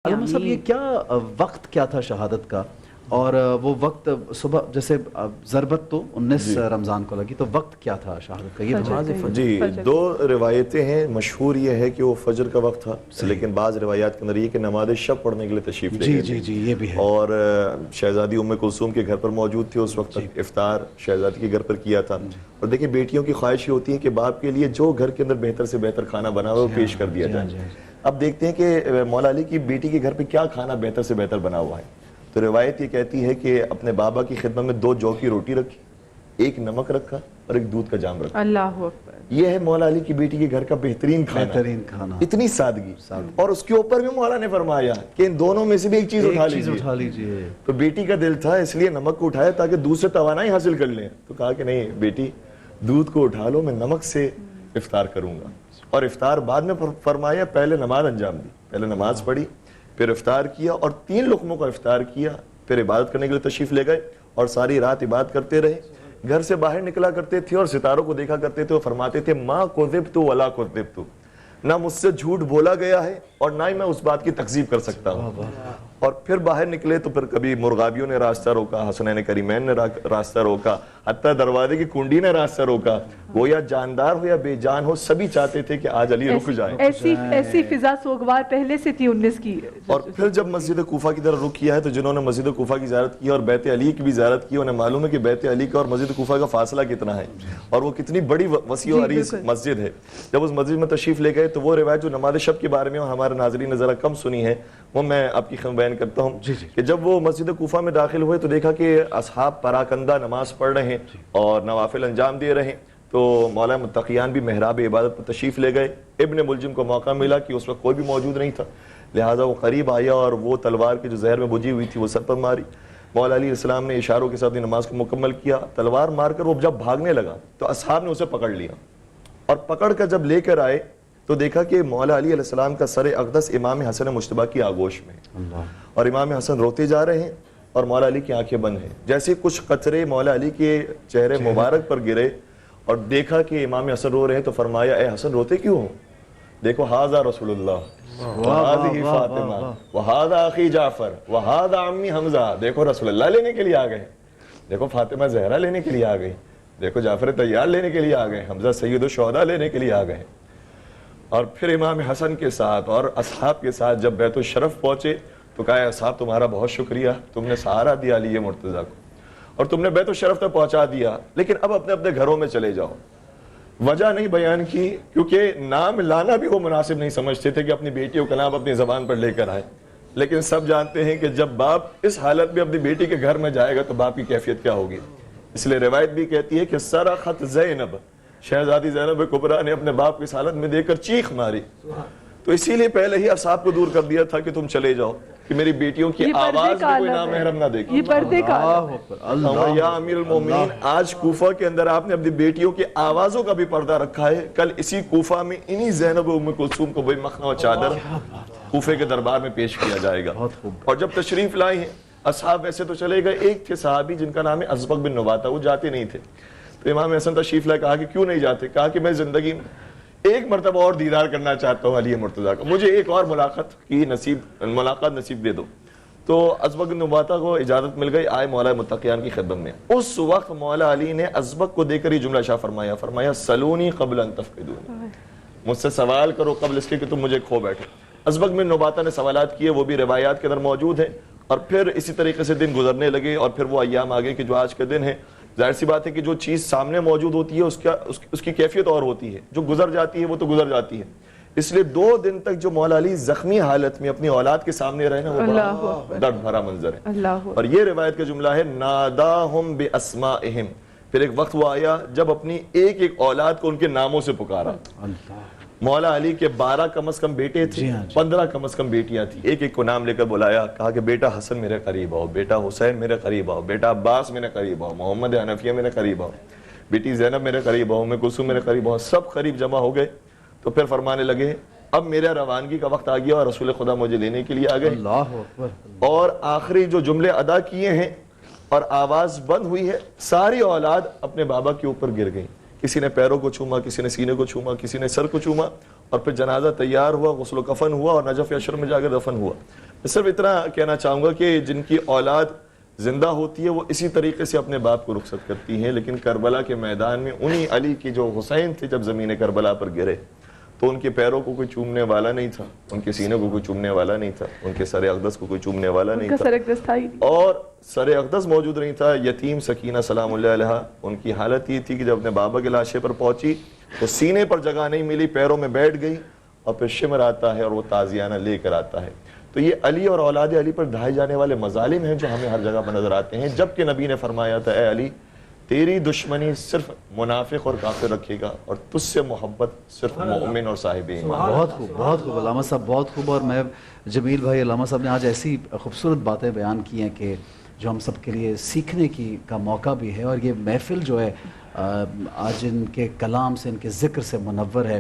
علامہ صاحب یہ کیا وقت کیا تھا شہادت کا، اور وہ وقت صبح جیسے ضربت تو 19 رمضان کو لگی، تو وقت کیا تھا شہادت کا؟ یہ نماز فجر؟ جی دو روایتیں ہیں، مشہور یہ ہے کہ وہ فجر کا وقت تھا، لیکن بعض روایات کے اندر یہ کہ نماز شب پڑھنے کے لیے تشریف لے گئے جی یہ بھی ہے، اور شہزادی ام کلثوم کے گھر پر موجود تھے اس وقت تک، افطار شہزادی کے گھر پر کیا تھا۔ اور دیکھیں بیٹیوں کی خواہش یہ ہوتی ہے کہ باپ کے لیے جو گھر کے اندر بہتر سے بہتر کھانا بنا ہوا وہ پیش کر دیا جائے۔ اب دیکھتے ہیں کہ مولا علی کی بیٹی کے گھر پہ کیا کھانا بہتر سے بہتر بنا ہوا ہے۔ تو روایت یہ کہتی ہے کہ اپنے بابا کی خدمت میں 2 جو کی روٹی رکھی، 1 نمک رکھا اور 1 دودھ کا جام رکھا۔ اللہ اکبر! یہ ہے مولا علی کی بیٹی کے گھر کا بہترین کھانا، اتنی سادگی، اور اس کے اوپر بھی مولا نے فرمایا کہ ان دونوں میں سے بھی ایک چیز اٹھا لیجئے۔ تو بیٹی کا دل تھا اس لیے نمک کو اٹھایا تاکہ دودھ سے توانائی حاصل کر لیں، تو کہا کہ نہیں بیٹی دودھ کو اٹھا لو، میں نمک سے افطار کروں گا۔ اور افطار بعد میں فرمایا، پہلے نماز انجام دی، پہلے نماز پڑھی، پھر افطار کیا اور 3 لقموں کا افطار کیا، پھر عبادت کرنے کے لیے تشریف لے گئے اور ساری رات عبادت کرتے رہے۔ گھر سے باہر نکلا کرتے تھے اور ستاروں کو دیکھا کرتے تھے، وہ فرماتے تھے ما کذبت ولا کذبت، نہ مجھ سے جھوٹ بولا گیا ہے اور نہ ہی میں اس بات کی تکذیب کر سکتا ہوں۔ اور پھر باہر نکلے تو پھر کبھی مرغابیوں نے راستہ روکا، حسنین کریمین نے راستہ روکا، حتیٰ دروازے کی کنڈی نے راستہ روکا، وہ یا جاندار ہو یا بے جان ہو سبھی چاہتے تھے کہ آج علی رک جائے۔ ایسی فضا سوگوار پہلے سے تھی 19 کی۔ اور پھر جب مسجد کوفہ کی طرف رخ کیا ہے تو جنہوں نے مسجد کوفہ کی زیارت کی اور بیت علی کی بھی زیارت کی، انہیں معلوم ہے کہ بیت علی کا اور مسجد کوفہ کا فاصلہ کتنا ہے اور وہ کتنی بڑی وسیع و عریض مسجد ہے۔ جب اس مسجد میں تشریف لے گئے تو وہ روایت جو نماز شب کے بارے میں ہمارے ناظرین نے ذرا کم سنی ہے، وہ میں آپ کی خدمت بیان کرتا ہوں کہ جب وہ مسجد کوفہ میں داخل ہوئے تو دیکھا کہ اصحاب پراکندہ نماز پڑھ رہے ہیں اور نوافل انجام دے رہے ہیں، تو مولا متقیان بھی محراب عبادت پر تشریف لے گئے۔ ابن ملجم کو موقع ملا کہ اس وقت کوئی بھی موجود نہیں تھا، لہٰذا وہ قریب آیا اور وہ تلوار کی جو زہر میں بجھی ہوئی تھی وہ سر پر ماری۔ مولا علیہ السلام نے اشاروں کے ساتھ نماز کو مکمل کیا، تلوار مار کر وہ جب بھاگنے لگا تو اصحاب نے اسے پکڑ لیا، اور پکڑ کر جب لے کر آئے تو دیکھا کہ مولا علی علیہ السلام کا سر اقدس امام حسن مجتبیٰ کی آغوش میں، اور امام حسن روتے جا رہے ہیں اور مولا علی کی آنکھیں بند ہیں۔ جیسے کچھ قطرے مولا علی کے چہرے مبارک پر گرے اور دیکھا کہ امام حسن رو رہے ہیں تو فرمایا اے حسن روتے کیوں ہو؟ دیکھو ہاذا رسول اللہ وہذہ فاطمہ وہذا اخی جعفر وہذا عمی حمزہ، دیکھو رسول اللہ لینے کے لیے آ گئے، دیکھو فاطمہ زہرا لینے کے لیے آ گئی، دیکھو جعفر طیار لینے کے لیے آ گئے، حمزہ سید الشہداء لینے کے لیے آ گئے۔ اور پھر امام حسن کے ساتھ اور اصحاب کے ساتھ جب بیت الشرف پہنچے تو کہا اصحاب تمہارا بہت شکریہ، تم نے سہارا دیا علی مرتضیٰ کو اور تم نے بیت الشرف تک پہنچا دیا، لیکن اب اپنے اپنے گھروں میں چلے جاؤ۔ وجہ نہیں بیان کی کیونکہ نام لانا بھی وہ مناسب نہیں سمجھتے تھے کہ اپنی بیٹیوں کا نام اپنی زبان پر لے کر آئے، لیکن سب جانتے ہیں کہ جب باپ اس حالت میں اپنی بیٹی کے گھر میں جائے گا تو باپ کی کیفیت کیا ہوگی۔ اس لیے روایت بھی کہتی ہے کہ صرخت زینب، شہزادی زینب کبریٰ نے اپنے باپ کی اس حالت میں دیکھ کر چیخ ماری، تو اسی لیے پہلے ہی اصحاب کو دور کر دیا تھا کہ تم چلے جاؤ کہ میری بیٹیوں کی آواز بھی کوئی نامحرم نہ دیکھے۔ یہ پردے کا یا امیر المومنین، آج کوفہ کے اندر آپ نے اپنی بیٹیوں کی آوازوں کا بھی پردہ رکھا ہے، کل اسی کوفہ میں انہی زینب ام کلثوم کو وہی مخنہ و چادر کوفے کے دربار میں پیش کیا جائے گا۔ اور جب تشریف لائے ہیں اصحاب ویسے تو چلے گئے، ایک تھے صحابی جن کا نام ہے ازبق بن نباتہ، وہ جاتے نہیں تھے، تو امام حسن تشریف لائے، کہا کہ کیوں نہیں جاتے؟ کہا کہ میں زندگی میں ایک مرتبہ اور دیدار کرنا چاہتا ہوں علی مرتضیٰ کا، مجھے ایک اور ملاقات نصیب دے دو۔ تو ازبق بن نباتہ کو اجازت مل گئی، آئے مولا متقیان کی خدمت میں۔ اس وقت مولا علی نے ازبق کو دے کر یہ جملہ شاہ فرمایا سلونی قبل ان تفقدونی، مجھ سے سوال کرو قبل اس کے کہ تم مجھے کھو بیٹھو۔ ازبق بن نباتہ نے سوالات کیے، وہ بھی روایات کے اندر موجود ہیں، اور پھر اسی طریقے سے دن گزرنے لگے اور پھر وہ ایام آگے کہ جو آج کے دن ہے۔ ظاہر سی بات ہے کہ جو چیز سامنے موجود ہوتی ہے اس کی کیفیت اور ہوتی ہے، جو گزر جاتی ہے وہ تو گزر جاتی ہے۔ اس لیے 2 دن تک جو مولا علی زخمی حالت میں اپنی اولاد کے سامنے رہے نا، وہ بڑا درد بھرا منظر ہے۔ اور یہ روایت کا جملہ ہے ناداہم باسمائہم، پھر ایک وقت وہ آیا جب اپنی ایک ایک اولاد کو ان کے ناموں سے پکارا۔ مولا علی کے 12 کم از کم بیٹے تھے، 15 کم از کم بیٹیاں تھیں، ایک ایک کو نام لے کر بلایا، کہا کہ بیٹا حسن میرے قریب آؤ، بیٹا حسین میرے قریب آؤ، بیٹا عباس میرے قریب آؤ، محمد حنفیہ میرے قریب آؤ، بیٹی زینب میرے قریب آؤ، ام کلثوم میرے قریب آؤ۔ سب قریب جمع ہو گئے تو پھر فرمانے لگے اب میرا روانگی کا وقت آ گیا اور رسول خدا مجھے لینے کے لیے آ گئے، اور آخری جو جملے ادا کیے ہیں اور آواز بند ہوئی ہے، ساری اولاد اپنے بابا کے اوپر گر گئی، کسی نے پیروں کو چھوما، کسی نے سینے کو چھوما، کسی نے سر کو چھوما، اور پھر جنازہ تیار ہوا، غسل و کفن ہوا اور نجف اشر میں جا کے دفن ہوا۔ صرف اتنا کہنا چاہوں گا کہ جن کی اولاد زندہ ہوتی ہے وہ اسی طریقے سے اپنے باپ کو رخصت کرتی ہیں، لیکن کربلا کے میدان میں انہی علی کی جو حسین تھے جب زمین کربلا پر گرے تو ان کے پیروں کو کوئی چومنے والا نہیں تھا، ان کے سینے کو کوئی چومنے والا نہیں تھا، ان کے سر اقدس کو کوئی چومنے والا نہیں تھا، سر اقدس تھا ہی نہیں، اور سر اقدس موجود نہیں تھا۔ یتیم سکینہ سلام اللہ علیہا، ان کی حالت یہ تھی کہ جب اپنے بابا کے لاشے پر پہنچی تو سینے پر جگہ نہیں ملی، پیروں میں بیٹھ گئی، اور پھر شمر آتا ہے اور وہ تازیانہ لے کر آتا ہے۔ تو یہ علی اور اولاد علی پر ڈھائے جانے والے مظالم ہیں جو ہمیں ہر جگہ پر نظر آتے ہیں، جبکہ نبی نے فرمایا تھا اے علی تیری دشمنی صرف منافق اور کافر رکھے گا اور تجھ سے محبت صرف مومن اور صاحب ایمان۔ بہت خوب علامہ صاحب، بہت خوب۔ اور میں جمیل بھائی، علامہ صاحب نے آج ایسی خوبصورت باتیں بیان کی ہیں کہ جو ہم سب کے لیے سیکھنے کا موقع بھی ہے، اور یہ محفل جو ہے آج ان کے کلام سے، ان کے ذکر سے منور ہے۔